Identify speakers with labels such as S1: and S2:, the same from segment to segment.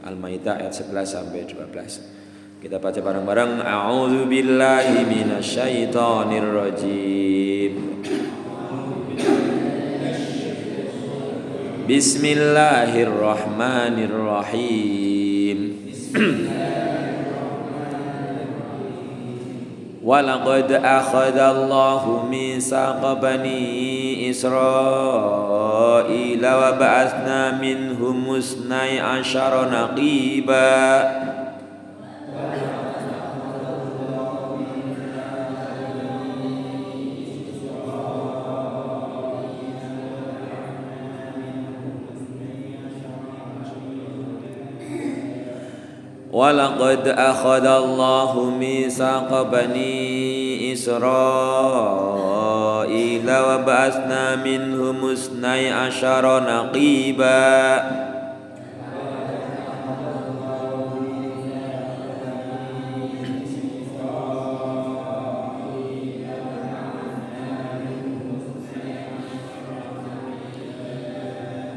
S1: Al-Maidah ayat 11 sampai 12. Kita baca bareng-bareng. A'udzu billahi minasyaitonir rajim. Bismillahirrahmanirrahim. Walaqad akhadallahu mitsaqa bani Israila wa ba'atsna minhum musnai asyara naqiba. Walaqad akhadallahu mitsaqa bani Israila wa ba'atsna minhum musnai asyara naqiba.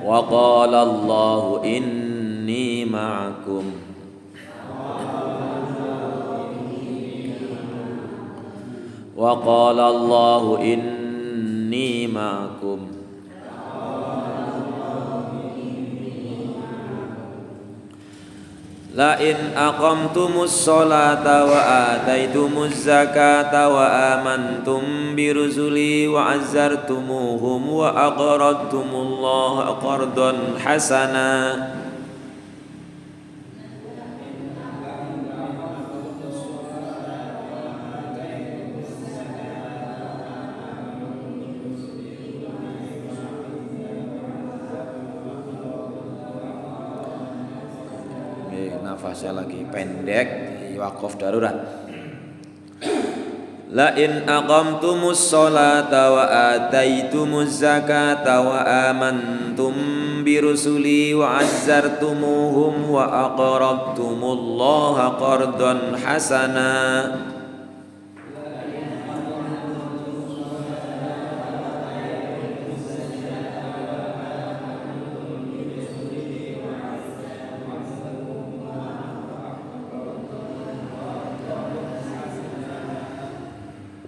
S1: Wa qala Allahu inni ma'akum. Wa qala Allahu inni ma'akum. La in aqamtumus sholata wa ataitumuz zakata wa amantum bi rusuli wa azzartumuhum wa aqradtumullaha qardan hasana. Nafasnya lagi pendek, wakaf darurat. La in aqamtumus sholata wa ataitumuz zakata wa amantum bi rusuli wa azzartumuhum wa aqradtumullaha qardan hasana.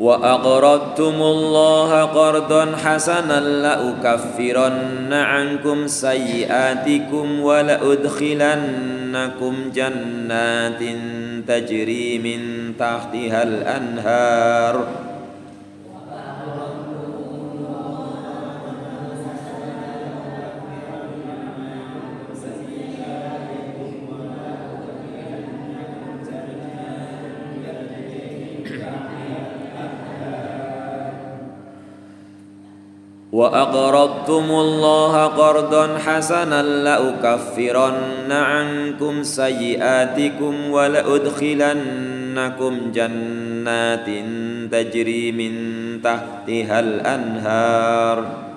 S1: Wa aqradtumullaha qardan hasanan la ukaffiranna ankum sayyi'atikum wa la udkhilannakum jannatin tajri min tahtihal anhar. Wa aqradtumullaha qardan hasanan la ukaffiranna ankum sayyi'atikum wa la udkhilannakum jannatin tajri min tahtihal anhar.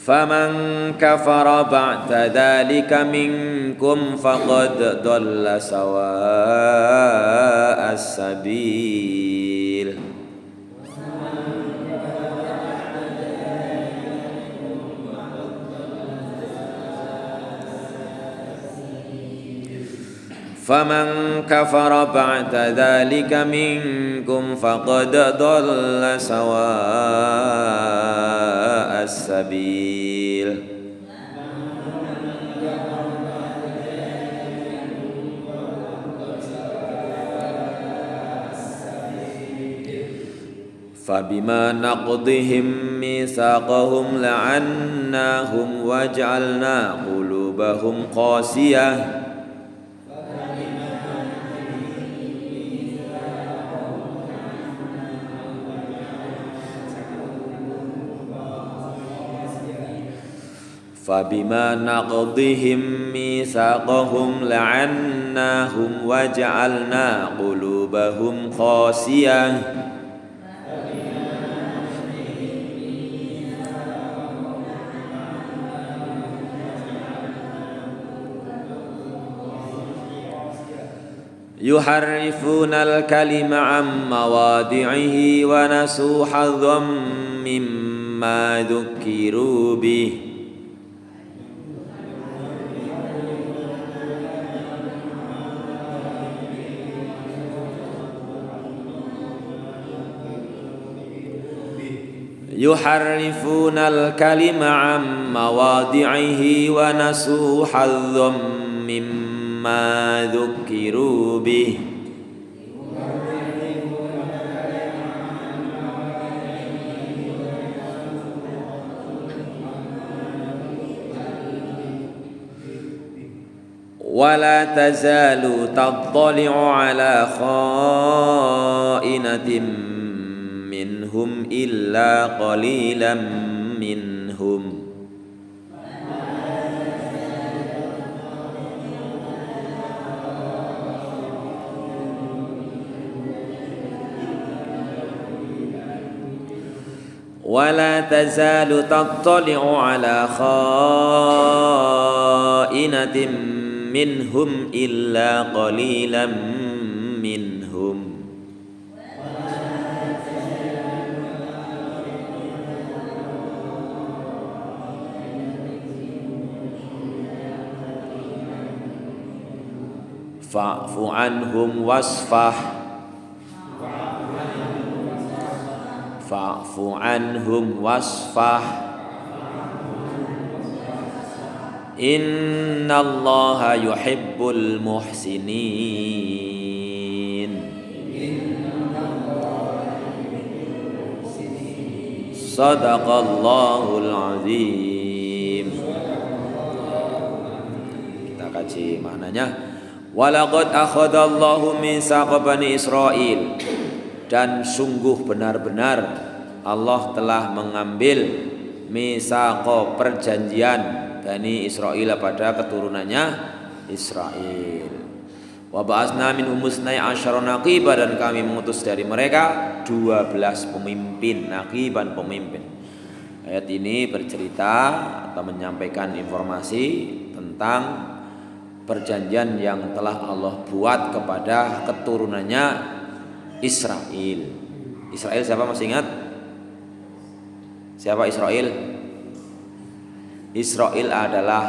S1: Faman kafara ba'da dzalika minkum faqad dhalla sawa'as sabil. Faman kafara ba'da dzalika minkum faqad dhalla sawa'as sabil. Fabima naqdihim mitsaqahum la'annahum waj'alna qulubahum qasiyah. Fabima naqdihim mitsaqahum la'annahum waj'alna qulubahum qasiyah. yuharrifunal kalima am mawadi'ihi wa nasu hadzam mimma dzukiru bih. Yuharrifunal kalima am mawadi'ihi wa nasu hadzam mimma dzukiru bih. Wala tazalu tattali'u ala kha'inatin minhum illa qalilan minhum. Wala tazalu tattali'u ala kha'inatin minhum illa qalilan minhum. Fa'fu anhum wasfah. Fa'fu anhum wasfah. Innallaha yuhibbul muhsinin. Sadaqallahul azim. Kita kaji maknanya. Walaqad akhadallahu mitsaqa bani Israil, dan sungguh benar-benar Allah telah mengambil mitsaqa perjanjian Bani Israil pada keturunannya Israel. Wa ba'atsna minhum musnai asyara naqiba, dan kami mengutus dari mereka 12 pemimpin, naqiban pemimpin. Ayat ini bercerita atau menyampaikan informasi tentang perjanjian yang telah Allah buat kepada keturunannya Israel. Israel siapa, masih ingat? Siapa Israel? Israel adalah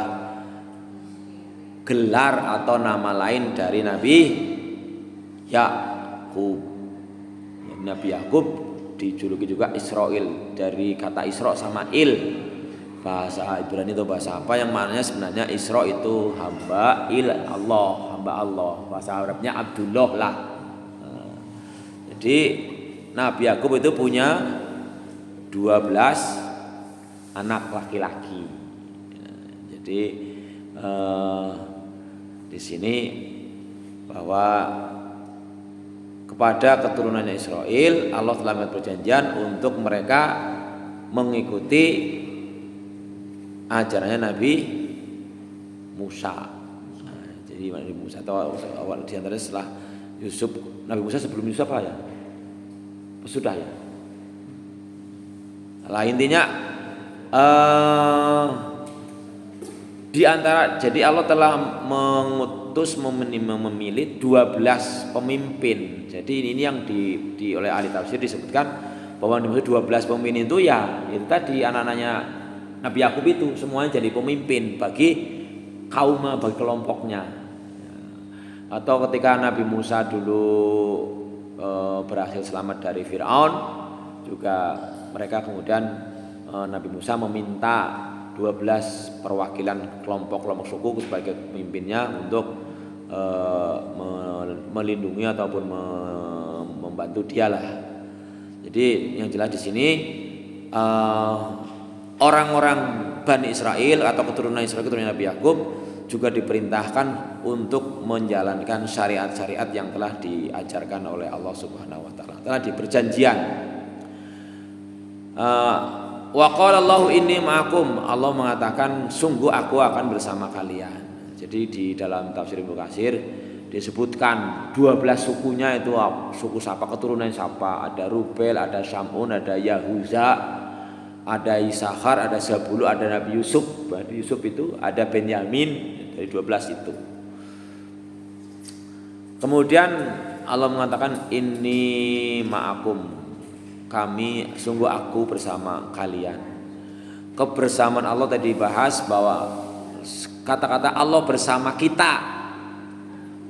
S1: gelar atau nama lain dari Nabi Yakub. Nabi Yakub dijuluki juga Israel dari kata Isra sama il. Bahasa Ibrani itu bahasa apa yang maknanya sebenarnya Isra itu hamba Allah, hamba Allah. Bahasa Arabnya Abdullah lah. Jadi Nabi Yakub itu punya 12 anak laki-laki. Jadi di sini bahwa kepada keturunannya Israel Allah telah membuat perjanjian untuk mereka mengikuti ajarannya Nabi Musa. Jadi Nabi Musa atau awal diantaranya setelah Yusuf, Nabi Musa sebelum Yusuf apa ya? Sudah ya. Lah intinya di antara, jadi Allah telah mengutus memilih 12 pemimpin. Jadi ini yang oleh ahli tafsir disebutkan bahwa 12 pemimpin itu ya itu tadi anak-anaknya Nabi Yakub itu semuanya jadi pemimpin bagi kaumnya, bagi kelompoknya. Atau ketika Nabi Musa dulu berhasil selamat dari Fir'aun, juga mereka kemudian Nabi Musa meminta 12 perwakilan kelompok-kelompok suku sebagai pemimpinnya untuk melindungi ataupun membantu dia lah. Jadi yang jelas di sini orang-orang Bani Israel atau keturunan Israel, keturunan Nabi Yakub juga diperintahkan untuk menjalankan syariat-syariat yang telah diajarkan oleh Allah Subhanahu wa taala. Telah diperjanjian. Wa qala Allahu inni ma'akum. Allah mengatakan sungguh aku akan bersama kalian. Jadi di dalam tafsir Ibnu Katsir disebutkan 12 sukunya itu suku siapa, keturunan siapa. Ada Rubel, ada Syamun, ada Yahuza, ada Isakhar, ada Zabulu, ada Nabi Yusuf. Nabi Yusuf itu ada Benyamin, dari 12 itu. Kemudian Allah mengatakan inni ma'akum, kami sungguh aku bersama kalian. Kebersamaan Allah tadi dibahas bahwa kata-kata Allah bersama kita,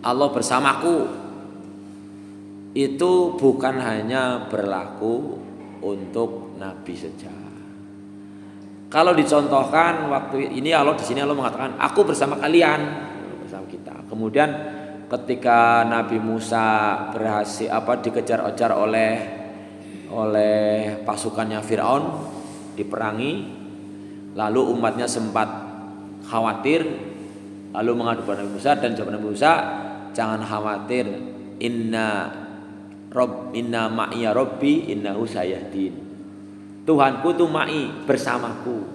S1: Allah bersamaku, itu bukan hanya berlaku untuk Nabi saja. Kalau dicontohkan waktu ini Allah di sini Allah mengatakan aku bersama kalian, bersama kita. Kemudian ketika Nabi Musa berhasil dikejar-kejar oleh pasukannya Firaun, diperangi, lalu umatnya sempat khawatir, lalu mengadu kepada Nabi Musa, dan jawaban Nabi Musa, jangan khawatir, inna ma'iya rabbi innahu sayahdin. Tuhanku itu ma'i, bersamaku,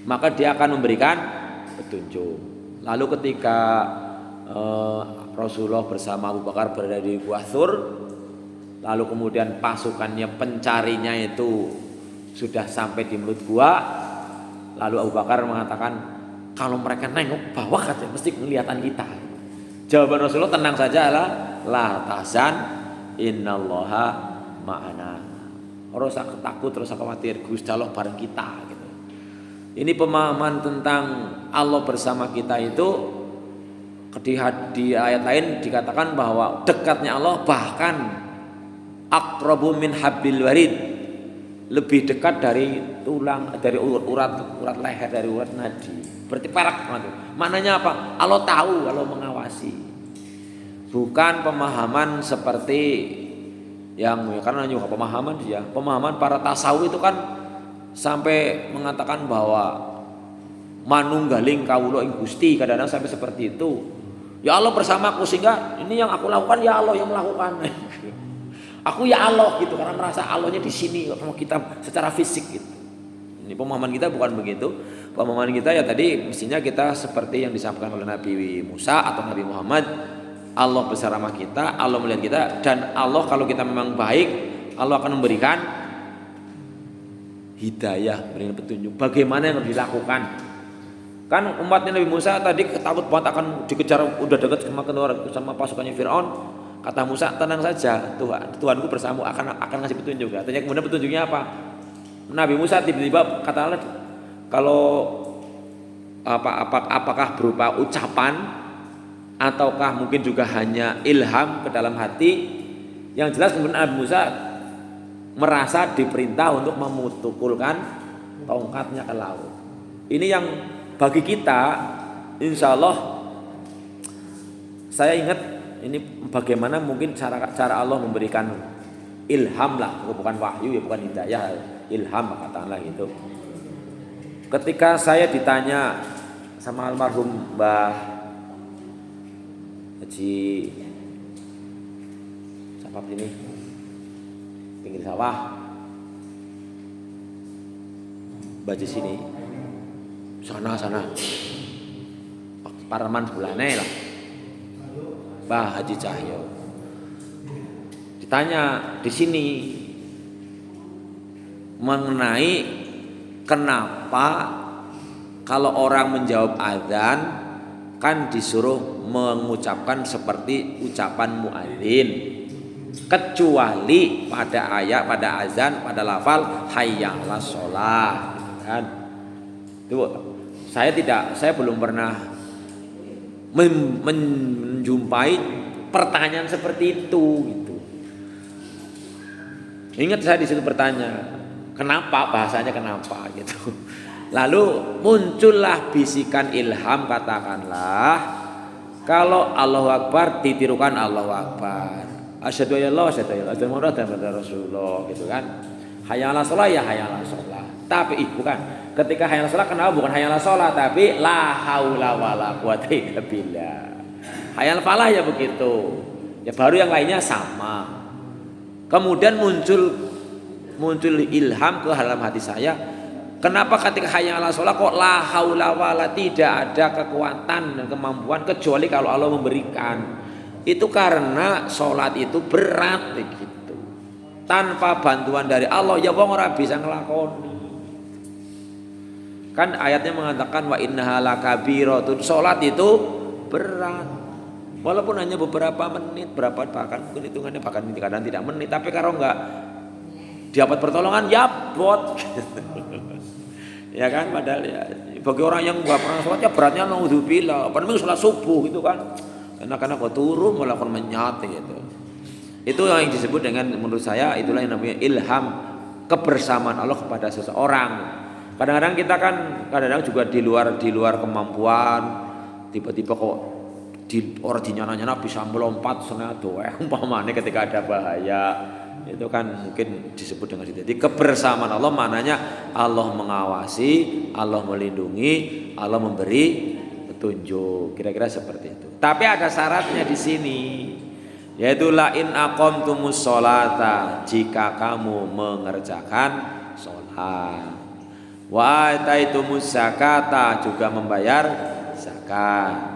S1: maka dia akan memberikan petunjuk. Lalu ketika Rasulullah bersama Abu Bakar berada di Gua Thur, lalu kemudian pasukannya pencarinya itu sudah sampai di mulut gua, lalu Abu Bakar mengatakan kalau mereka nengok bawah aja mesti kelihatan kita. Jawaban Rasulullah tenang saja lah, la tahzan innallaha ma'ana. Ora usah takut, ora usah khawatir, Gusti Allah bareng kita gitu. Ini pemahaman tentang Allah bersama kita itu di ayat lain dikatakan bahwa dekatnya Allah bahkan aqrabu min hablil warid, lebih dekat dari tulang, dari urat leher, dari urat nadi. Berarti perak banget. Maknanya apa? Allah tahu, Allah mengawasi. Bukan pemahaman seperti yang karena juga pemahaman para tasawuf itu kan sampai mengatakan bahwa manunggaling kawula ing Gusti, kadang-kadang sampai seperti itu. Ya Allah bersamaku, sehingga ini yang aku lakukan ya Allah yang melakukan. Aku ya Allah gitu, karena merasa Allahnya di sini sama kita secara fisik gitu. Ini pemahaman kita bukan begitu. Pemahaman kita ya tadi mestinya kita seperti yang disampaikan oleh Nabi Musa atau Nabi Muhammad. Allah bersama kita, Allah melihat kita, dan Allah kalau kita memang baik, Allah akan memberikan hidayah, memberikan petunjuk bagaimana yang harus dilakukan. Kan umatnya Nabi Musa tadi takut banget akan dikejar, udah dekat sama pasukannya Firaun. Kata Musa, tenang saja, Tuhanku bersamamu, akan ngasih petunjuk. Katanya kemudian petunjuknya apa? Nabi Musa tiba-tiba kata Allah, kalau apakah berupa ucapan ataukah mungkin juga hanya ilham ke dalam hati. Yang jelas kemudian Nabi Musa merasa diperintah untuk memutukulkan tongkatnya ke laut. Ini yang bagi kita insya Allah, saya ingat ini bagaimana mungkin cara Allah memberikan ilham lah, bukan wahyu ya, bukan hidayah, ilham katakanlah gitu. Ketika saya ditanya sama almarhum Mbah Haji Sapap ini pinggir sawah, Mbah sini sana Parman sebelahnya lah, Mbah Haji Cahyo ditanya di sini mengenai kenapa kalau orang menjawab azan kan disuruh mengucapkan seperti ucapan muadzin, kecuali pada ayat, pada azan, pada lafal hayya 'alas shalah kan. Itu saya belum pernah menjumpai pertanyaan seperti itu gitu. Ingat saya di situ bertanya, kenapa, bahasanya kenapa gitu. Lalu muncullah bisikan ilham, katakanlah kalau Allahu Akbar ditirukan Allahu Akbar, asyhadu an la ilaha illallah, asyhadu anna Rasulullah gitu kan. Hayya 'alas shalah ya hayya 'alas shalah. Tapi bukan. Ketika hayya 'alas shalah kenapa bukan hayya 'alas shalah tapi la haula wala quwata illa billah. Hayya 'alal falah ya begitu. Ya baru yang lainnya sama. Kemudian muncul ilham ke dalam hati saya. Kenapa ketika hayya 'alas shalah kok la haula wala, tidak ada kekuatan dan kemampuan kecuali kalau Allah memberikan. Itu karena sholat itu berat begitu. Tanpa bantuan dari Allah ya wong ora bisa nglakoni. Kan ayatnya mengatakan wa innaha lakabiratun, sholat itu berat. Walaupun hanya beberapa menit, bahkan mungkin hitungannya bahkan kadang tidak menit, tapi kalau enggak dapat pertolongan ya bot. Ya kan, padahal ya bagi orang yang enggak pernah sholat ya beratnya naudzubillah, apalagi sholat subuh gitu kan. Karena kok turun melakukan menyat gitu. Itu yang disebut dengan, menurut saya itulah yang namanya ilham, kebersamaan Allah kepada seseorang. Kadang-kadang kita kan juga di luar kemampuan, tiba-tiba kok orang dinyana-nyana bisa melompat setengah doa umpamanya ketika ada bahaya, itu kan mungkin disebut dengan itu. Jadi kebersamaan Allah maknanya Allah mengawasi, Allah melindungi, Allah memberi petunjuk, kira-kira seperti itu. Tapi ada syaratnya di sini, yaitu la in aqamtumus sholata, jika kamu mengerjakan sholat, wa ataitumuz zakata, juga membayar zakat,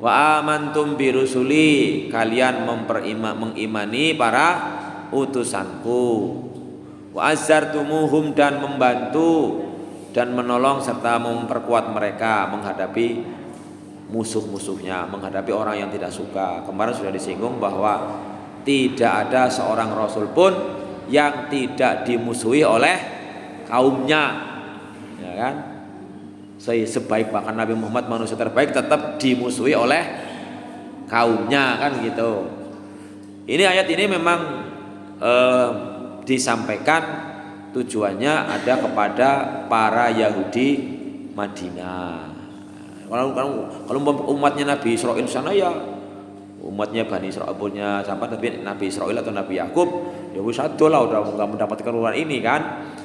S1: wa amantum birusuli, kalian mengimani para utusanku, wa azzartumuhum, dan membantu dan menolong serta memperkuat mereka menghadapi musuh-musuhnya, menghadapi orang yang tidak suka. Kemarin sudah disinggung bahwa tidak ada seorang rasul pun yang tidak dimusuhi oleh kaumnya, ya kan? Sebaik bahkan Nabi Muhammad manusia terbaik tetap dimusuhi oleh kaumnya, kan gitu. Ini ayat ini memang disampaikan tujuannya ada kepada para Yahudi Madinah. Kalau umatnya Nabi Israel sana ya umatnya Bani Israel punya siapa, Nabi Israel atau Nabi Yakub ya wis adolah udah enggak mendapatkan urutan ini kan.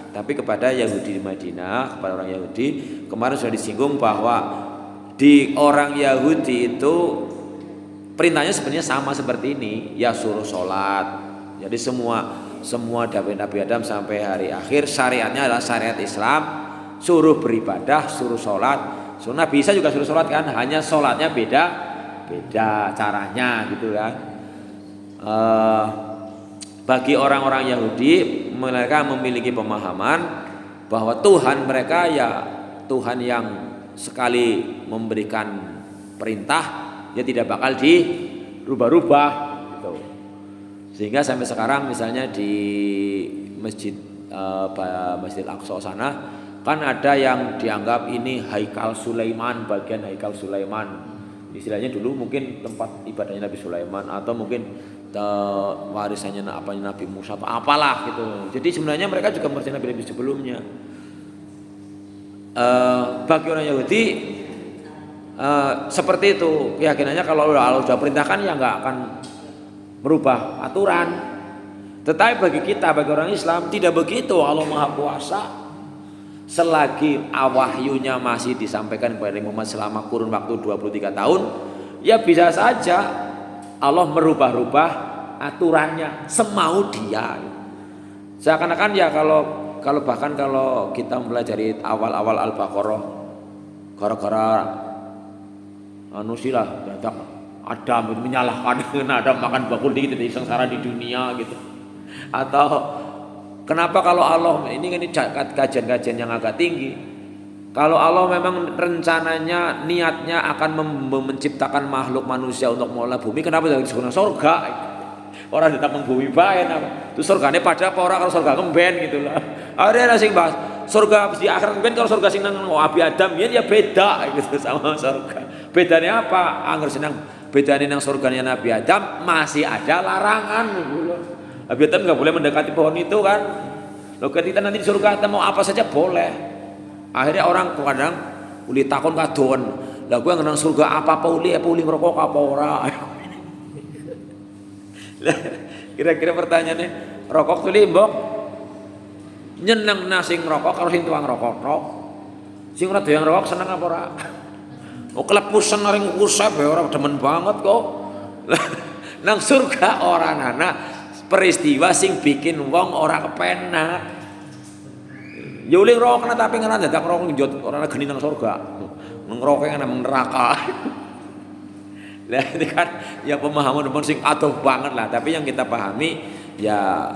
S1: Tapi kepada Yahudi di Madinah, kepada orang Yahudi, kemarin sudah disinggung bahwa di orang Yahudi itu perintahnya sebenarnya sama seperti ini, ya suruh sholat. Jadi semua Nabi Adam sampai hari akhir syariatnya adalah syariat Islam, suruh beribadah, suruh sholat. So, Nabi Isa juga suruh sholat kan, hanya sholatnya beda caranya gitu kan. Bagi orang-orang Yahudi, mereka memiliki pemahaman bahwa Tuhan mereka ya Tuhan yang sekali memberikan perintah ya tidak bakal dirubah-rubah gitu. Sehingga sampai sekarang misalnya di Masjid Al-Aqsa sana kan ada yang dianggap ini Haikal Sulaiman, bagian Haikal Sulaiman. Istilahnya dulu mungkin tempat ibadahnya Nabi Sulaiman, atau mungkin warisannya Nabi Musa atau apalah gitu. Jadi sebenarnya mereka juga mengerti Nabi sebelumnya. Bagi orang Yahudi seperti itu keyakinannya, kalau Allah sudah perintahkan ya nggak akan merubah aturan. Tetapi bagi kita, bagi orang Islam tidak begitu. Allah Maha Kuasa. Selagi wahyunya masih disampaikan kepada Muhammad selama kurun waktu 23 tahun, ya bisa saja Allah merubah-rubah aturannya semau dia. Seakan-akan ya kalau bahkan kalau kita mempelajari awal-awal Al-Baqarah, gara-gara silah Adam itu menyalahkan Adam makan bakul dikit jadi sengsara di dunia gitu. Atau kenapa kalau Allah ini kajian-kajian yang agak tinggi. Kalau Allah memang rencananya, niatnya akan menciptakan makhluk manusia untuk mengolah bumi, kenapa tidak disebut surga? Orang datang bumi bae apa? Itu surgane pada apa orang, kalau surga kemben gitu lah. Ada sing bahas surga di akhirat kemben, kalau surga sing nang Abi Adam ya beda gitu sama surga. Bedanya apa? Angger senang bedane nang surganya Nabi Adam masih ada larangan gitu loh. Abi Adam enggak boleh mendekati pohon itu kan. Loh kita nanti di surga kita mau apa saja boleh. Akhirnya orang kadang uli takon kadon, lah gue ngenang surga apa uli ngerokok apa ora. Kira-kira pertanyaannya, rokok tuh mbok nyeneng nasi ngerokok kalau sing tuang rokok tok. Sing ora doyan rokok seneng apa ora? Oh kelepusan ring usap ya ora demen banget kok. Nang surga ora ana peristiwa sing bikin wong ora kepenak. Ya ulih rokok tapi ngene dadak rokok njot ora geni nang surga. Ngrokok nang neraka. Lah ini kan ya pemahaman sing atuh banget lah, tapi yang kita pahami ya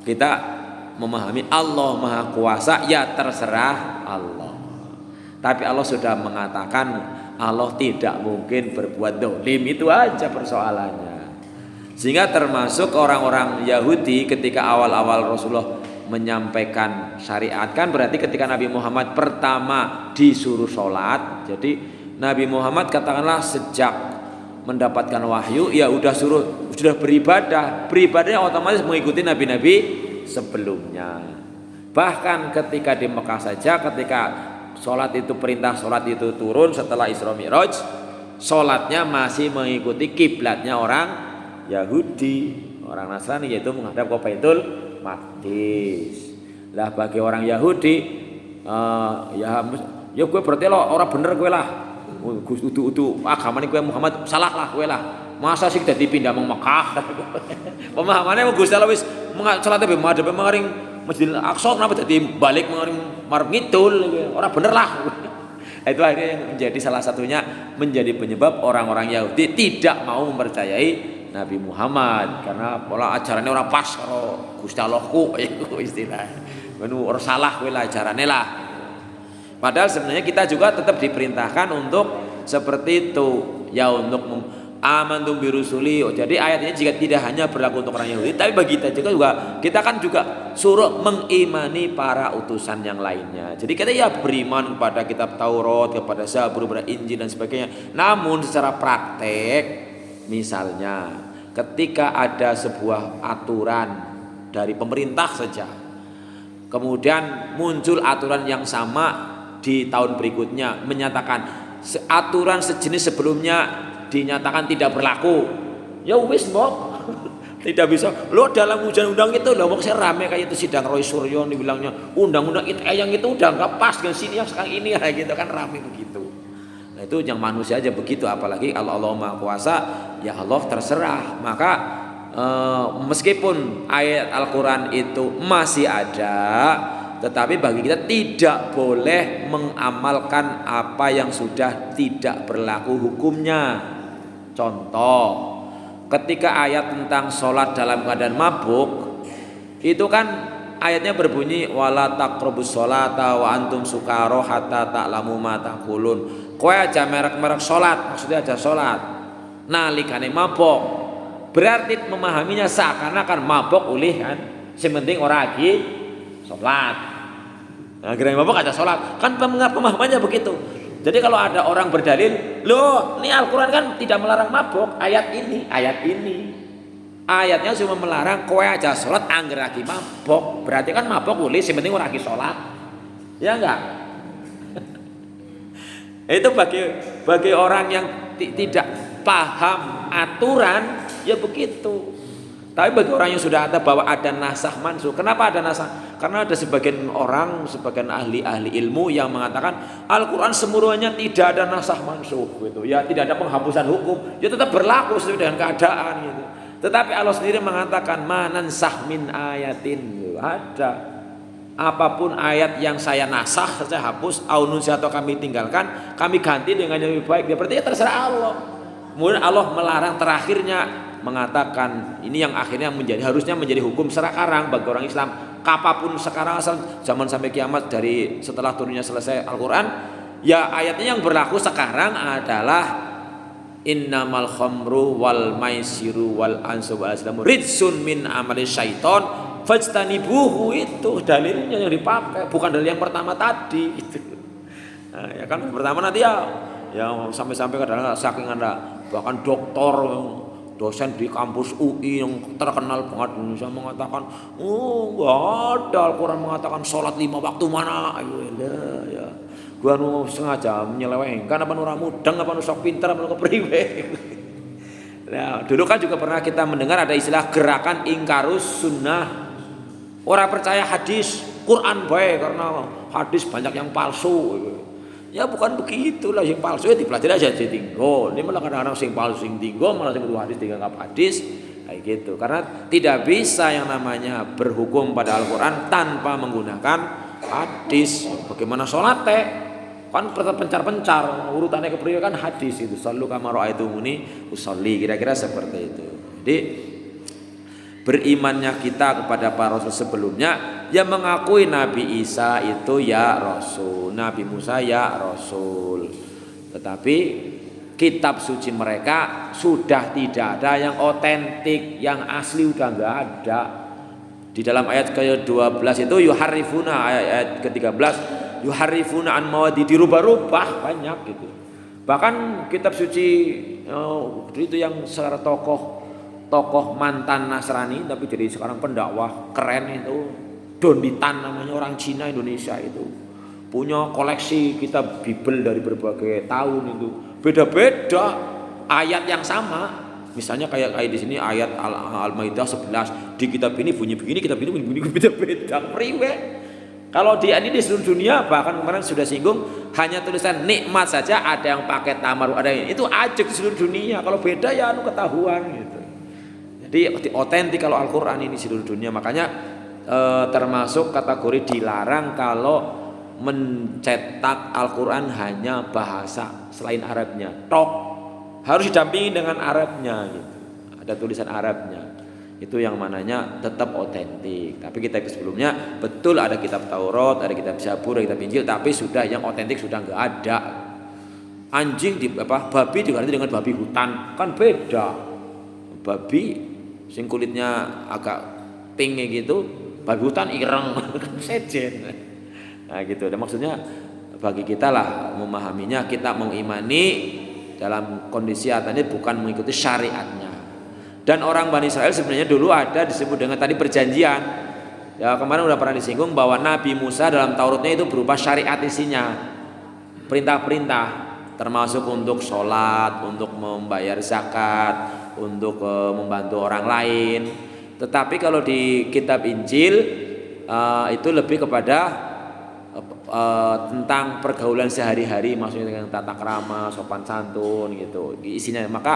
S1: kita memahami Allah Maha Kuasa ya terserah Allah. Tapi Allah sudah mengatakan Allah tidak mungkin berbuat dolim, itu aja persoalannya. Sehingga termasuk orang-orang Yahudi ketika awal-awal Rasulullah menyampaikan syariat, kan berarti ketika Nabi Muhammad pertama disuruh sholat. Jadi Nabi Muhammad katakanlah sejak mendapatkan wahyu ya sudah beribadahnya otomatis mengikuti nabi-nabi sebelumnya. Bahkan ketika di Mekah saja, ketika sholat itu perintah sholat itu turun setelah Isra Mi'raj, sholatnya masih mengikuti kiblatnya orang Yahudi, orang Nasrani, yaitu menghadap ke Baitul Maqdis. Lah bagi orang Yahudi ya gue berarti lo orang bener gue lah. Udu agama ini gue Muhammad salah lah gue lah. Masa sih dadi pindah meng Mekah. Pemahamannya Gusti Allah wis salate be madhep maring Masjidil Aqsa, kenapa dadi balik maring marep ngidul, orang bener lah. Itu akhirnya yang menjadi salah satunya menjadi penyebab orang-orang Yahudi tidak mau mempercayai Nabi Muhammad karena pola ajarannya orang pas karo Gusti Allahku itu istilah. Menu orang salah kowe lah ajarane lah. Padahal sebenarnya kita juga tetap diperintahkan untuk seperti itu ya, untuk amantum birusuli. Jadi ayat ini jika tidak hanya berlaku untuk orang Yahudi, tapi bagi kita juga kita kan juga suruh mengimani para utusan yang lainnya. Jadi kita ya beriman kepada kitab Taurat, kepada Zabur, kepada Injil dan sebagainya. Namun secara praktek, misalnya ketika ada sebuah aturan dari pemerintah saja, kemudian muncul aturan yang sama di tahun berikutnya menyatakan aturan sejenis sebelumnya dinyatakan tidak berlaku, ya wis mbok tidak bisa. Lo dalam undang-undang itu loh, saya rame kayak itu sidang Roy Suryo nih bilangnya undang-undang yang itu udah nggak pas dengan sini yang sekarang ini kayak gitu kan, rame begitu. Nah itu yang manusia aja begitu, apalagi Allah Maha Kuasa, ya Allah terserah. Maka meskipun ayat Al-Quran itu masih ada, tetapi bagi kita tidak boleh mengamalkan apa yang sudah tidak berlaku hukumnya. Contoh, ketika ayat tentang sholat dalam keadaan mabuk, itu kan ayatnya berbunyi wala taqrabus sholata wa antum sukara hatta ta'lamu ma taqulun. Kowe aja merek-merek sholat, maksudnya aja sholat nalikane mabuk. Berarti memahaminya seakan-akan mabuk ulih kan, sing penting ora lagi sholat. Nah, kira mabuk aja sholat, kan pemahamannya begitu. Jadi kalau ada orang berdalil, loh ini Al-Quran kan tidak melarang mabuk, ayatnya cuma melarang kowe aja sholat angger lagi mabuk. Berarti kan mabuk boleh, yang penting orang lagi sholat, ya enggak? Itu bagi orang yang tidak paham aturan ya begitu. Tapi bagi orang yang sudah ada bahwa ada nasakh mansukh. Kenapa ada nasakh? Karena ada sebagian orang, sebagian ahli ilmu yang mengatakan Al-Quran semuanya tidak ada nasakh mansukh gitu. Ya tidak ada penghapusan hukum, ya tetap berlaku sesuai dengan keadaan gitu. Tetapi Allah sendiri mengatakan manansakh min ayatin, ada apapun ayat yang saya nasakh, saya hapus, atau kami tinggalkan, kami ganti dengan yang lebih baik. Ya berarti ya terserah Allah. Kemudian Allah melarang terakhirnya, mengatakan ini yang akhirnya harusnya menjadi hukum sekarang bagi orang Islam, kapapun sekarang asal zaman sampai kiamat dari setelah turunnya selesai Al-Quran, ya ayatnya yang berlaku sekarang adalah innamal khamru wal maisiru wal ansab wal azlamu ridsun min amali syaiton fajtanibuhu. Itu dalilnya yang dipakai, bukan dalil yang pertama tadi gitu. Nah, ya kan pertama nanti ya sampai-sampai kadang saking ada bahkan doktor dosen di kampus UI yang terkenal banget Indonesia mengatakan, nggak ada Al-Quran mengatakan sholat 5 waktu mana. Ya, gua sengaja menyelewengkan apa nurah mudeng apa nusok pinter apa nusok kepriwe. Nah, dulu kan juga pernah kita mendengar ada istilah gerakan ingkarus sunnah. Orang percaya hadis, Quran baik karena hadis banyak yang palsu. Ya bukan begitulah, yang palsu ya dipelajari aja jadi tinggal. Ini malah kadang-kadang sing palsu sing tinggal, malah sing hadis dianggap hadis kayak gitu. Karena tidak bisa yang namanya berhukum pada Al-Quran tanpa menggunakan hadis. Bagaimana sholat teh? Kan pencar-pencar urutannya kepriwe kan hadis itu. Sallu kama ra'aitumuni usolli, kira-kira seperti itu. Jadi berimannya kita kepada para rasul sebelumnya yang mengakui Nabi Isa itu ya rasul, Nabi Musa ya rasul. Tetapi kitab suci mereka sudah tidak ada yang otentik, yang asli udah nggak ada. Di dalam ayat ke-12 itu yuharifuna, ayat ke-13 yuharifuna an mawadi, dirubah-rubah banyak gitu. Bahkan kitab suci itu yang secara tokoh mantan Nasrani tapi jadi sekarang pendakwah keren itu, Donditan namanya, orang Cina Indonesia itu. Punya koleksi kitab Bible dari berbagai tahun itu. Beda-beda ayat yang sama. Misalnya kayak di sini ayat Al-Maidah 11, di kitab ini bunyi begini, kitab ini bunyi beda-beda. Priwe. Kalau di seluruh dunia, bahkan kemarin sudah singgung, hanya tulisan nikmat saja ada yang pakai tamaru, ada yang itu aja di seluruh dunia. Kalau beda ya ketahuan gitu. Jadi otentik kalau Al-Qur'an ini seluruh dunia. Makanya termasuk kategori dilarang kalau mencetak Al-Qur'an hanya bahasa selain Arabnya. Harus didampingi dengan Arabnya gitu. Ada tulisan Arabnya. Itu yang mananya tetap otentik. Tapi kitab sebelumnya betul ada kitab Taurat, ada kitab Zabur, ada kitab Injil, tapi sudah yang otentik sudah enggak ada. Anjing babi diganti dengan babi hutan, kan beda. Babi sing kulitnya agak pink gitu, babi hutan ireng, sejen. Nah gitu. Dan maksudnya bagi kita lah memahaminya, kita mau imani dalam kondisi ini bukan mengikuti syariatnya. Dan orang Bani Israel sebenarnya dulu ada disebut dengan tadi perjanjian. Ya kemarin udah pernah disinggung bahwa Nabi Musa dalam Tauratnya itu berupa syariat isinya, perintah-perintah, termasuk untuk sholat, untuk membayar zakat, untuk membantu orang lain. Tetapi kalau di kitab Injil itu lebih kepada tentang pergaulan sehari-hari, maksudnya dengan tata krama, sopan santun gitu isinya. Maka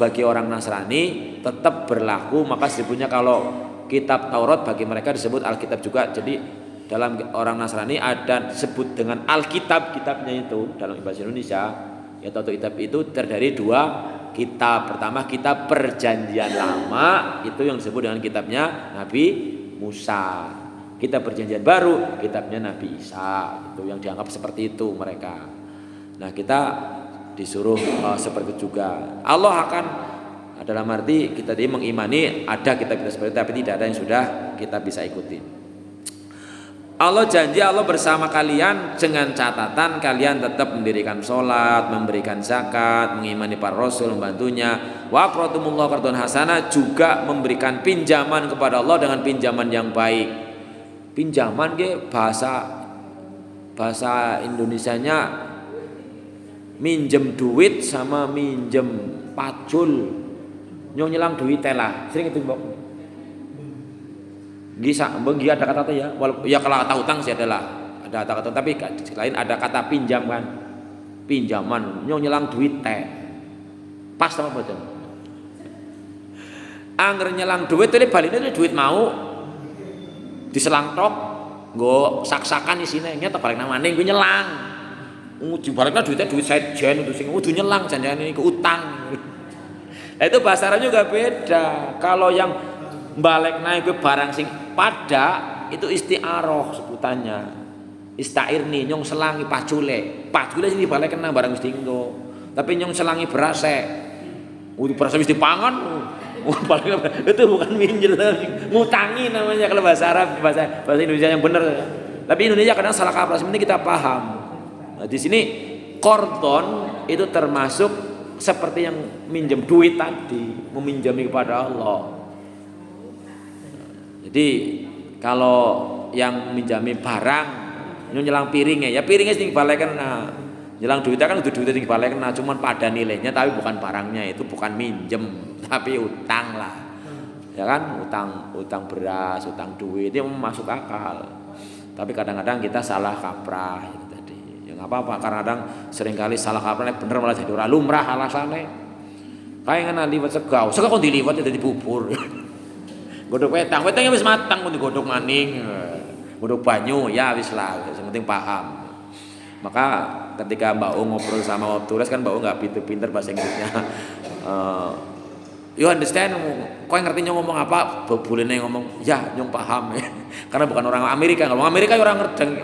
S1: bagi orang Nasrani tetap berlaku, maka disebutnya kalau kitab Taurat bagi mereka disebut Alkitab juga. Jadi dalam orang Nasrani ada disebut dengan Alkitab, kitabnya itu dalam bahasa Indonesia ya, atau kitab itu terdiri dua kitab. Pertama kitab Perjanjian Lama, itu yang disebut dengan kitabnya Nabi Musa. Kitab Perjanjian Baru, kitabnya Nabi Isa, itu yang dianggap seperti itu mereka. Nah kita disuruh seperti itu juga. Allah akan dalam arti kita tadi mengimani ada kitab-kitab seperti itu, tapi tidak ada yang sudah kita bisa ikuti. Allah janji Allah bersama kalian dengan catatan kalian tetap mendirikan sholat, memberikan zakat, mengimani para rasul, membantunya. Wa aqradumullah qardan hasanah, juga memberikan pinjaman kepada Allah dengan pinjaman yang baik. Pinjaman ke bahasa Indonesianya minjem duit sama minjem pacul, nyelang duit lah, sering itu mbok. Gisa, ada kata ya, walaupun ya kalau kata utang sih ada kata, tapi lain ada kata pinjam kan, pinjaman, nyelang duit teh, pas sama bocor. Angger nyelang duit itu baliknya duit mau diselang tok, nggo sak-sakan isine nyata balik nang maning kuwi nyelang. Dibalikna duitnya duit sejen itu sing kudu nyelang janjane iku utang. Nah itu bahasa Arab juga beda. Kalau yang balekna iku barang sing pada itu isti'aroh sebutannya. Istairni nyong selangi pacule. Pacule sing dibalekna barang wis dienggo. Tapi nyong selangi berase. Berase wis dipangan. Itu bukan minjil, ngutangi namanya kalau bahasa Arab, bahasa Indonesia yang benar. Tapi Indonesia kadang salah kaprah, sebenarnya kita paham. Nah, di sini qardon itu termasuk seperti yang minjem duit tadi, meminjami kepada Allah. Jadi kalau yang minjami barang, nyelang piringnya, ya piringnya sing balekan. Nah, nyelang duitnya kan udah duitnya sing balekan, nah cuman pada nilainya tapi bukan barangnya, itu bukan minjem. Tapi utang lah, ya kan, utang beras, utang duit itu masuk akal. Tapi kadang-kadang kita salah kaprah itu tadi. Ya nggak apa-apa, karena kadang seringkali salah kaprah bener malah jadi orang lumrah alasannya. Kayak ngana liwat segau kok diliwat jadi bubur. Godok wetangnya wis matang kok digodok maning, godok banyu ya wis lah, yang penting paham. Maka ketika Mbak O ngobrol sama Turis kan Mbak O nggak pinter-pinter bahasa Inggrisnya. You understand? Kau yang ngerti ngomong apa? Boleh ngomong, ya nyong paham ya. Karena bukan orang Amerika. Kalau Amerika orang ngerti.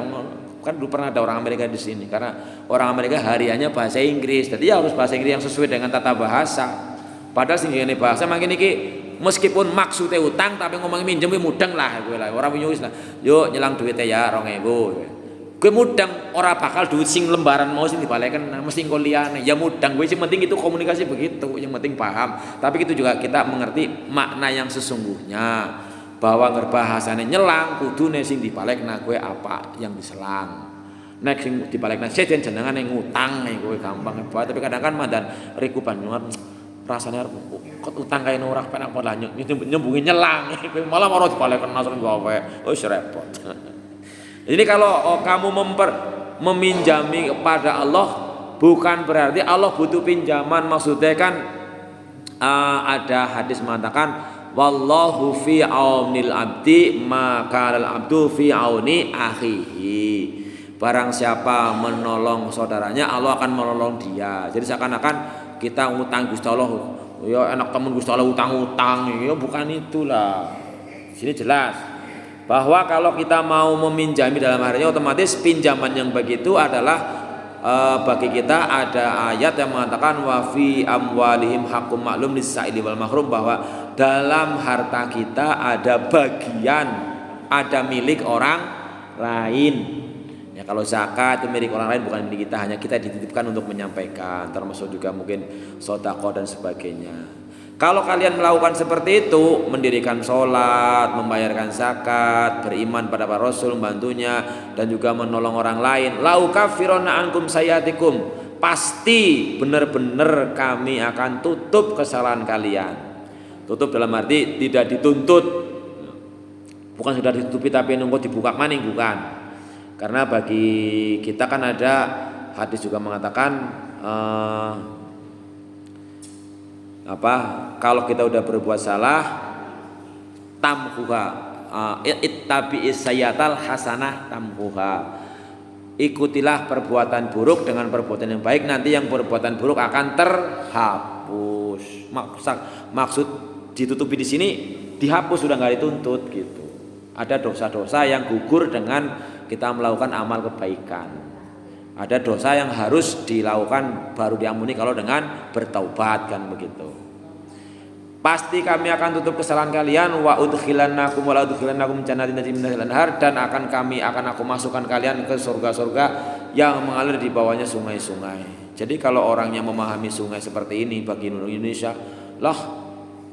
S1: Kan dulu pernah ada orang Amerika di sini. Karena orang Amerika hariannya bahasa Inggris. Jadi ya harus bahasa Inggris yang sesuai dengan tata bahasa. Padahal sing ngene bahasa makin iki meskipun maksudnya utang tapi ngomongin minjem mudeng lah kowe lah. Ora nyuwis lah. Yuk nyelang duitnya ya 2000. Gue mudeng ora bakal duit sing lembaran mau sing dibaleken mesti engko liyane ya mudeng gue sing penting itu komunikasi begitu yang penting paham tapi itu juga kita mengerti makna yang sesungguhnya bahwa ngerbahasane nyelang kudune sing dibalekna gue apa yang diselang nek sing dibalekna seden jenengane ngutang gue gampang banget tapi kadang kan mandan riku Banyuwangi rasane kok utang kaya ora penak pola nyembungi nyelang malah ora dibalekna sering gawe wis repot. Jadi kalau kamu meminjami kepada Allah bukan berarti Allah butuh pinjaman. Maksudnya kan ada hadis mengatakan wallahu fi aunil abdi maka al abdu fi auni akhihi. Barang siapa menolong saudaranya Allah akan menolong dia. Jadi seakan-akan kita ngutang Gusti Allah ya enak temen Gusti Allah utang-utang ya bukan itulah. Sini jelas bahwa kalau kita mau meminjami dalam harinya otomatis pinjaman yang begitu adalah bagi kita ada ayat yang mengatakan wa fi amwalihim haqqum ma'lum lis-sa'ili wal mahrum bahwa dalam harta kita ada bagian ada milik orang lain. Ya kalau zakat itu milik orang lain bukan milik kita, hanya kita dititipkan untuk menyampaikan termasuk juga mungkin sedekah dan sebagainya. Kalau kalian melakukan seperti itu, mendirikan sholat, membayarkan zakat, beriman pada para rasul, membantunya, dan juga menolong orang lain, lau kafirona ankum sayatikum, pasti benar-benar kami akan tutup kesalahan kalian. Tutup dalam arti tidak dituntut, bukan sudah ditutupi tapi nunggu dibuka maning, bukan. Karena bagi kita kan ada hadis juga mengatakan kalau kita udah berbuat salah tamhuha ittabi'is sayyatal hasanah tamhuha, ikutilah perbuatan buruk dengan perbuatan yang baik, nanti yang perbuatan buruk akan terhapus. Maksud ditutupi di sini dihapus, sudah nggak dituntut gitu. Ada dosa-dosa yang gugur dengan kita melakukan amal kebaikan. Ada dosa yang harus dilakukan baru diampuni kalau dengan bertaubat kan begitu. Pasti kami akan tutup kesalahan kalian wa udkhilannakum wa la udkhilannakum jannatin tajri min tahtiha al-anhar, dan akan aku masukkan kalian ke surga-surga yang mengalir di bawahnya sungai-sungai. Jadi kalau orang yang memahami sungai seperti ini bagi Indonesia lah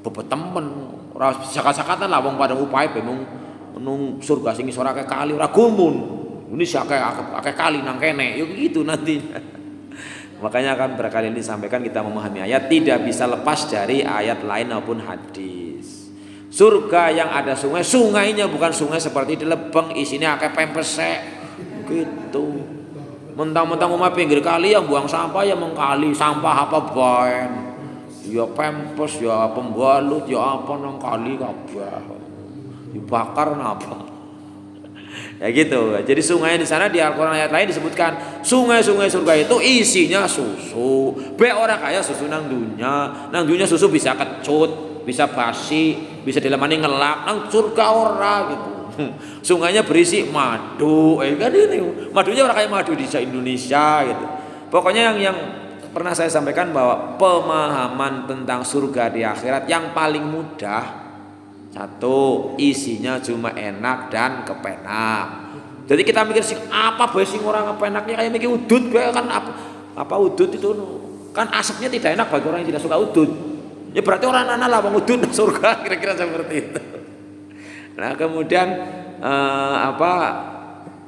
S1: bebet temen ora sakat-sakatan lah wong padha upae bemung nung surga sing isor akeh kali ora gumun. Indonesia kayak kali nang kene, yuk gitu nantinya. Makanya akan berkali disampaikan kita memahami ayat tidak bisa lepas dari ayat lain maupun hadis. Surga yang ada sungai, sungainya bukan sungai seperti di Lebeng isinya akeh pempesek, gitu. Mentang-mentang rumah pinggir kali yang buang sampah ya mengkali sampah apa baen, ya pempes, ya pembalut, ya apa nang kali kabeh, dibakar napa. Ya gitu. Jadi sungai di sana di Al-Qur'an ayat lain disebutkan sungai-sungai surga itu isinya susu. Be ora kaya susu nang dunya. Nang dunya susu bisa kecut, bisa basi, bisa dilemani ngelak. Nang surga ora gitu. Sungainya berisi madu. Kan ini madunya ora kayak madu di Indonesia gitu. Pokoknya yang pernah saya sampaikan bahwa pemahaman tentang surga di akhirat yang paling mudah, satu, isinya cuma enak dan kepenak. Jadi kita mikir sing apa bae sing ora kepenaknya, kayak mikir udut bae kan apa udut itu kan asapnya tidak enak bagi orang yang tidak suka udut. Ya berarti orang anak lah wong udut surga, kira-kira seperti itu. Nah, kemudian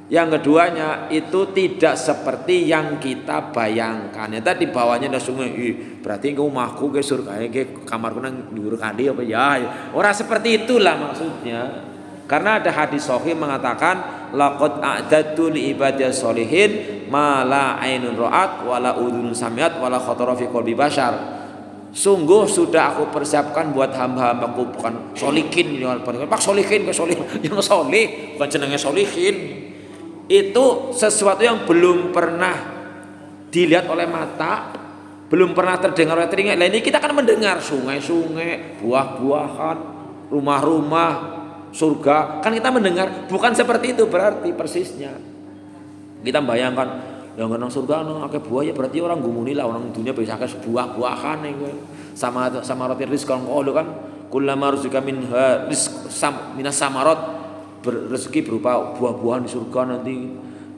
S1: yang keduanya itu tidak seperti yang kita bayangkan. Ya tadi bawahnya ada sungai, berarti ke rumahku ke surga ke kamarku nang dhuwur kali apa ya. Ora seperti itulah maksudnya. Karena ada hadis sahih mengatakan laqad a'dadtu li ibadiyas sholihin ma la ainun ra'at wa la udhunun sami'at wa la khatara fi qalbi bashar. Sungguh sudah aku persiapkan buat hamba-hambaku, bukan solikin ya Pak solikin ke solih yang solih bukan jenenge solihin. Itu sesuatu yang belum pernah dilihat oleh mata, belum pernah terdengar oleh telinga. Nah ini kita kan mendengar sungai-sungai, buah-buahan, rumah-rumah, surga. Kan kita mendengar, bukan seperti itu berarti persisnya. Kita bayangkan yang nang surga nang akeh buah ya berarti orang gumuni lah orang dunia bisa akeh buah-buahan iku. Sama roti rizqan qalu kan kullama rizqa minha rizq minas samarot, rezeki berupa buah-buahan di surga nanti.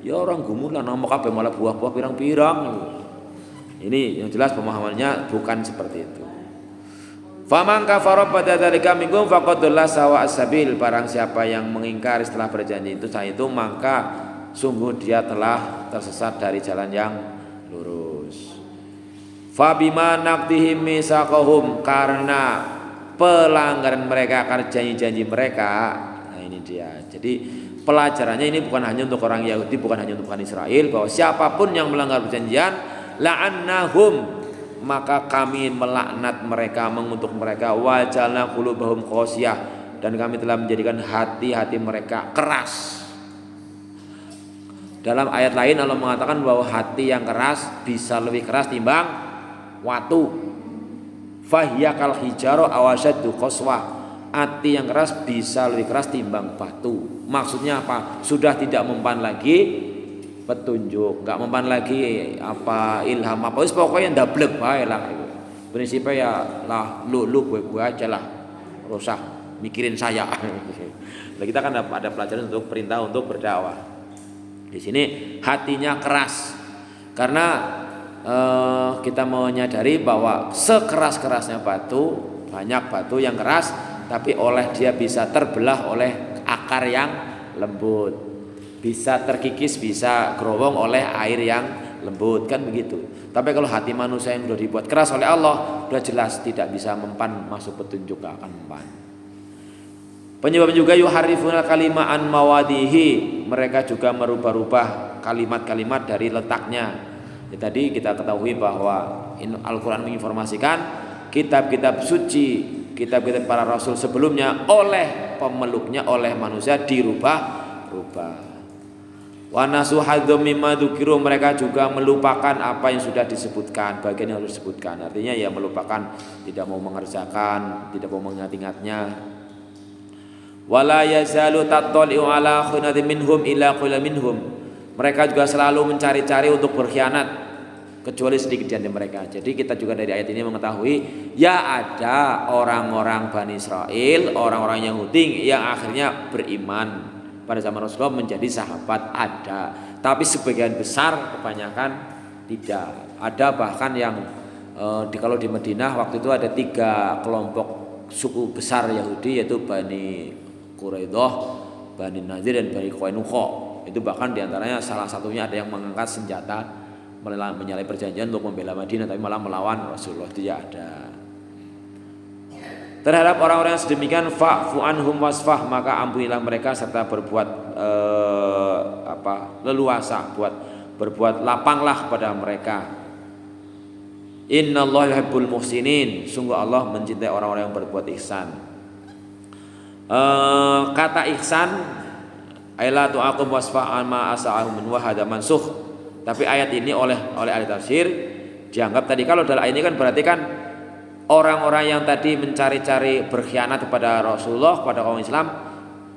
S1: Ya orang gumul lah nang kabeh malah buah-buah pirang-pirang. Ini yang jelas pemahamannya bukan seperti itu. Faman kafara pada dzalika minkum faqad dhalla sawa as-sabil. Barang siapa yang mengingkari setelah berjanji itu maka sungguh dia telah tersesat dari jalan yang lurus. Fa bima naqdihim misaqahum, karena pelanggaran mereka, karena janji-janji mereka. Nah ini dia. Jadi pelajarannya ini bukan hanya untuk orang Yahudi, bukan hanya untuk orang Israel, bahwa siapapun yang melanggar perjanjian la'annahum, maka kami melaknat mereka, mengutuk mereka, wajalna qulubahum qasiyah, dan kami telah menjadikan hati-hati mereka keras. Dalam ayat lain Allah mengatakan bahwa hati yang keras bisa lebih keras timbang watu. Fahyakal hijaro awasyaddu qaswah, hati yang keras bisa lebih keras timbang batu. Maksudnya apa? Sudah tidak mempan lagi petunjuk, nggak mempan lagi apa ilham apa, wis pokoknya ndablek bae lah. Prinsipnya ya lah lu gue aja lah, usah mikirin saya. Nah, kita kan ada pelajaran untuk perintah untuk berdakwah. Di sini hatinya keras karena kita menyadari bahwa sekeras-kerasnya batu, banyak batu yang keras tapi oleh dia bisa terbelah oleh akar yang lembut, bisa terkikis, bisa gerowong oleh air yang lembut, kan begitu. Tapi kalau hati manusia yang sudah dibuat keras oleh Allah, sudah jelas tidak bisa mempan masuk petunjuk, gak akan mempan. Penyebabnya juga yuharifuna kalima an mawadihi, mereka juga merubah-rubah kalimat-kalimat dari letaknya. Ya, tadi kita ketahui bahwa Al-Quran menginformasikan kitab-kitab suci, kitab-kitab para rasul sebelumnya oleh pemeluknya, oleh manusia dirubah-rubah. Wa nasu hadzum mimma dzukiru, mereka juga melupakan apa yang sudah disebutkan, bagian yang harus disebutkan. Artinya ya melupakan, tidak mau mengerjakan, tidak mau mengingat-ingatnya. Wala yazalu tattali'u ala khinatin minhum illa qila minhum, mereka juga selalu mencari-cari untuk berkhianat kecuali sedikit di antara mereka. Jadi kita juga dari ayat ini mengetahui ya ada orang-orang Bani Israel, orang-orang Yahudi yang akhirnya beriman pada zaman Rasulullah, menjadi sahabat, ada, tapi sebagian besar, kebanyakan tidak. Ada bahkan yang kalau di Madinah waktu itu ada 3 kelompok suku besar Yahudi, yaitu Bani Quraidah, Bani Nadir, dan Bani Qainuqa. Itu bahkan diantaranya salah satunya ada yang mengangkat senjata menyalahi perjanjian untuk membela Madinah, tapi malah melawan Rasulullah. Dia ada. Terhadap orang-orang yang sedemikian, fa'fu anhum wasfah, maka ampunilah mereka serta berbuat leluasa, berbuat lapanglah pada mereka. Innallaha yuhibbul muhsinin, sungguh Allah mencintai orang-orang yang berbuat ihsan. Kata ihsan aila tu'aqum wasfah ma asa'ahum min wahada mansuh. Tapi ayat ini oleh ahli tafsir dianggap tadi, kalau dalam ayat ini kan berarti kan orang-orang yang tadi mencari-cari berkhianat kepada Rasulullah, kepada kaum Islam,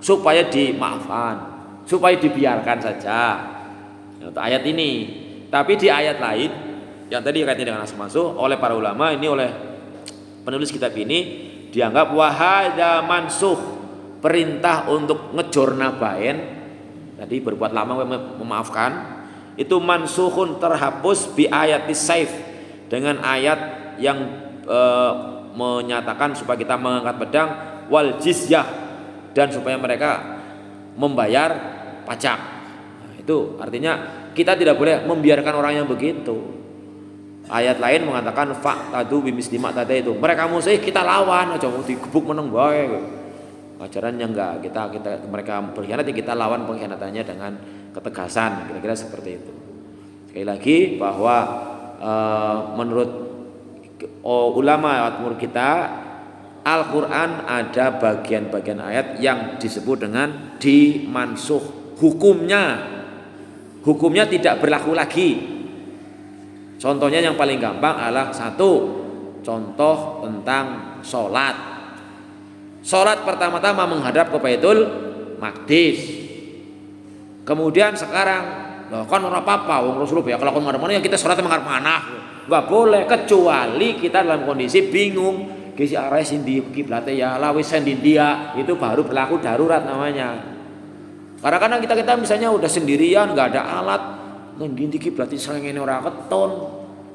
S1: supaya dimaafkan, supaya dibiarkan saja. Untuk ayat ini. Tapi di ayat lain yang tadi kaitannya dengan asma-mansuh, oleh para ulama ini, oleh penulis kitab ini dianggap wahada mansuh, perintah untuk ngejor nabain, tadi berbuat lama memaafkan, itu mansuhun, terhapus bi ayatis saif, dengan ayat yang menyatakan supaya kita mengangkat pedang, wal jizyah, dan supaya mereka membayar pajak. Nah, itu artinya kita tidak boleh membiarkan orang yang begitu. Ayat lain mengatakan fa'tadu bimisli ma tadi, itu mereka musuh kita lawan, aja mau digebuk meneng bae. Ajarannya enggak, kita mereka berkhianat ya kita lawan pengkhianatannya dengan ketegasan, kira-kira seperti itu. Sekali lagi bahwa menurut ulama atmur kita, Al-Quran ada bagian-bagian ayat yang disebut dengan dimansuh, hukumnya tidak berlaku lagi. Contohnya yang paling gampang adalah satu, contoh tentang sholat. Sholat pertama-tama menghadap ke Baitul Maqdis. Kemudian sekarang, kan ora apa-apa wong Rasulullah ya kalau kon ngarep mana ya kita sholat menghadap mana. Enggak boleh kecuali kita dalam kondisi bingung. Kisi arah sindi kiblatnya ya lawis sendi dia, itu baru berlaku darurat namanya. Karena kadang kita misalnya udah sendirian nggak ada alat, ngendi kiblat serengene ora keton.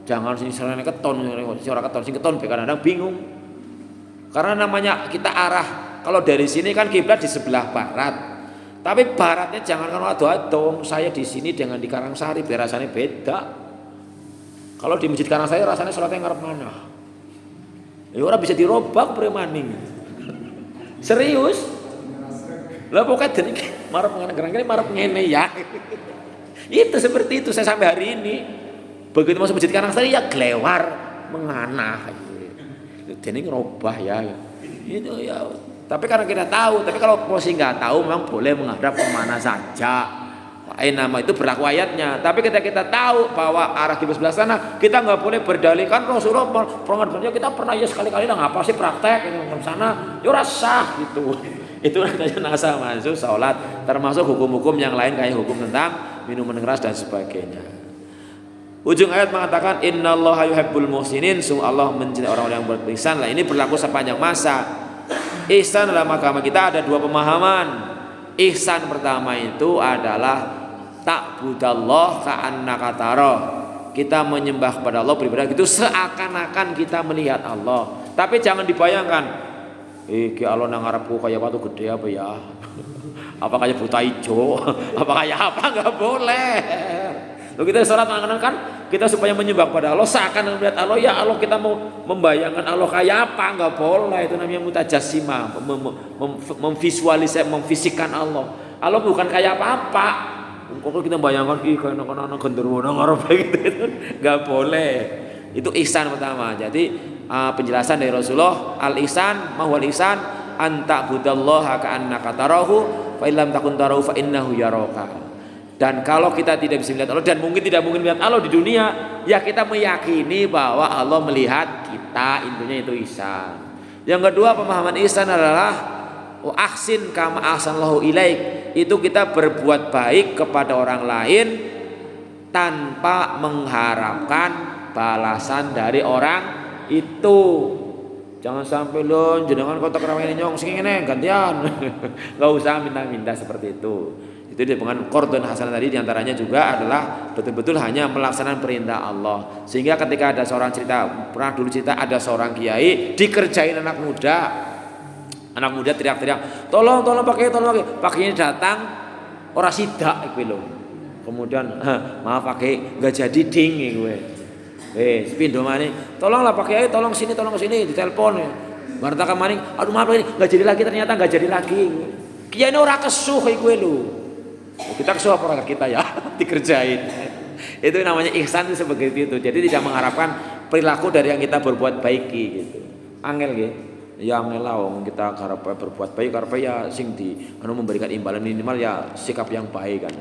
S1: Jangan sini serengene keton, ora keton sing keton kadang-kadang bingung. Karena namanya kita arah, kalau dari sini kan kiblat di sebelah barat. Tapi baratnya jangan kan ado-ado, saya di sini dengan di Karangsari biar rasanya beda. Kalau di Masjid Karangsari rasanya sholatnya ngarep mana? Ya orang bisa dirobak premaning. Serius? Lah pokoknya dari marep ngene marep ngene ya. Itu seperti itu saya sampai hari ini. Begitu masuk Masjid Karangsari ya glewar menganah. Jadi ngerubah ya. Itu ya. Tapi karena kita tahu, tapi kalau masih nggak tahu memang boleh menghadap kemana saja. Nama itu berlaku ayatnya. Tapi ketika kita tahu bahwa arah kiblat sebelah sana, kita nggak boleh berdalilkan Rasulullah pernah kita pernah ya sekali-kali lah ngapa sih praktek ke sana, ya sah gitu. Itu namanya nasa masuk sholat, termasuk hukum-hukum yang lain kayak hukum tentang minuman keras dan sebagainya. Ujung ayat mengatakan innallaha yuhibbul muhsinin, sungguh Allah mencintai orang-orang yang berihsan. Lah ini berlaku sepanjang masa. Ihsan dalam agama kita ada dua pemahaman. Ihsan pertama itu adalah ta'budallah ka'annaka tarah. Kita menyembah kepada Allah beribadah itu seakan-akan kita melihat Allah. Tapi jangan dibayangkan, ki Allah nang ngarepku kayak batu gede apa ya? Apa kayak buta hijau? Apa kayak apa? Enggak boleh. Lalu kita salat kan kita supaya menyembah kepada Allah seakan melihat Allah, ya Allah kita mau membayangkan Allah kayak apa? Enggak boleh. Itu namanya mutajassimah, memvisualisasi, memfisikan Allah. Allah bukan kayak apa-apa. Kalau kita bayangkan kayak anak-anak genderuwo nang arep gitu, enggak boleh. Itu ihsan pertama. Jadi penjelasan dari Rasulullah, al-ihsan, mahwal ihsan, anta budallaha ka'annaka tarahu, fa illam takun tarahu fa innahu yaraka. Dan kalau kita tidak bisa melihat Allah dan mungkin tidak mungkin melihat Allah di dunia, ya kita meyakini bahwa Allah melihat kita, intinya itu ihsan. Yang kedua pemahaman ihsan adalah ahsin kama ahsanallahu ilaik. Itu kita berbuat baik kepada orang lain tanpa mengharapkan balasan dari orang itu. Jangan sampai lo jenengan kotak ramen nyong sing ngene gantian. Enggak usah minta-minta seperti itu. Itu dengan qardun hasanah tadi diantaranya juga adalah betul-betul hanya melaksanakan perintah Allah. Sehingga ketika ada seorang cerita, pernah dulu cerita ada seorang kiai dikerjain anak muda teriak-teriak, tolong pakai, pakainya datang ora sidak iku lho. Kemudian maaf pakai enggak jadi ding kowe. Sepindo maning, tolonglah pakai, tolong sini ditelepon. Barta maning, aduh maaf ini enggak jadi lagi, ternyata enggak jadi lagi. Kiai ini ora kesuh kowe lho. Kita kesuh apa kita ya dikerjain. Itu namanya ihsan itu seperti itu. Jadi tidak mengharapkan perilaku dari yang kita berbuat baik gitu. Angel nggih. Ya angel lah wong kita karepe berbuat baik karepe ya sing di memberikan imbalan minimal ya sikap yang baik kan.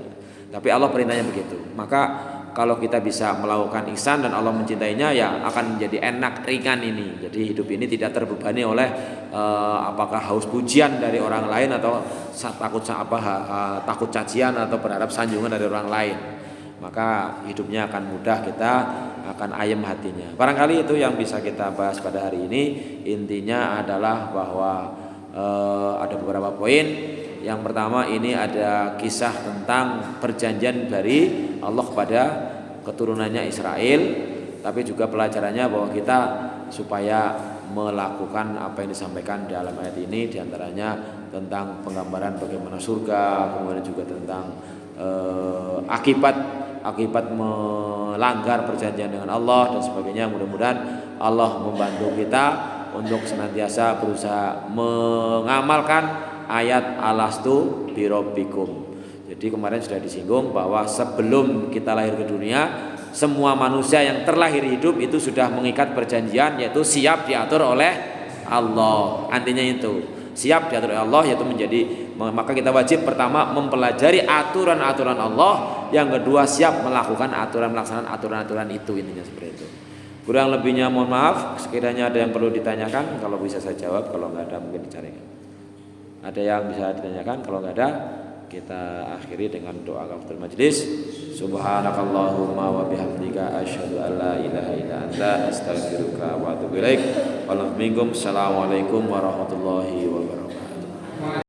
S1: Tapi Allah perintahnya begitu. Maka kalau kita bisa melakukan ihsan dan Allah mencintainya ya akan menjadi enak ringan ini. Jadi hidup ini tidak terbebani oleh apakah haus pujian dari orang lain atau takut cacian atau berharap sanjungan dari orang lain. Maka hidupnya akan mudah, kita akan ayem hatinya. Barangkali itu yang bisa kita bahas pada hari ini. Intinya adalah bahwa ada beberapa poin. Yang pertama ini ada kisah tentang perjanjian dari Allah kepada keturunannya Israel, tapi juga pelajarannya bahwa kita supaya melakukan apa yang disampaikan dalam ayat ini, diantaranya tentang penggambaran bagaimana surga, kemudian juga tentang akibat melanggar perjanjian dengan Allah dan sebagainya. Mudah-mudahan Allah membantu kita untuk senantiasa berusaha mengamalkan ayat alastu birabbikum. Jadi kemarin sudah disinggung bahwa sebelum kita lahir ke dunia, semua manusia yang terlahir hidup itu sudah mengikat perjanjian, yaitu siap diatur oleh Allah. Artinya itu siap diatur oleh Allah, yaitu maka kita wajib pertama mempelajari aturan-aturan Allah yang kedua siap melakukan pelaksanaan aturan-aturan itu, intinya seperti itu. Kurang lebihnya mohon maaf, sekiranya ada yang perlu ditanyakan, kalau bisa saya jawab, kalau nggak ada mungkin dicarikan. Ada yang bisa ditanyakan, kalau nggak ada kita akhiri dengan doa kafaratul majelis. Subhanakallahumma wa bihamdika asyhadu an la ilaha illa anta astaghfiruka wa atubu ilaik. Assalamualaikum warahmatullahi wabarakatuh.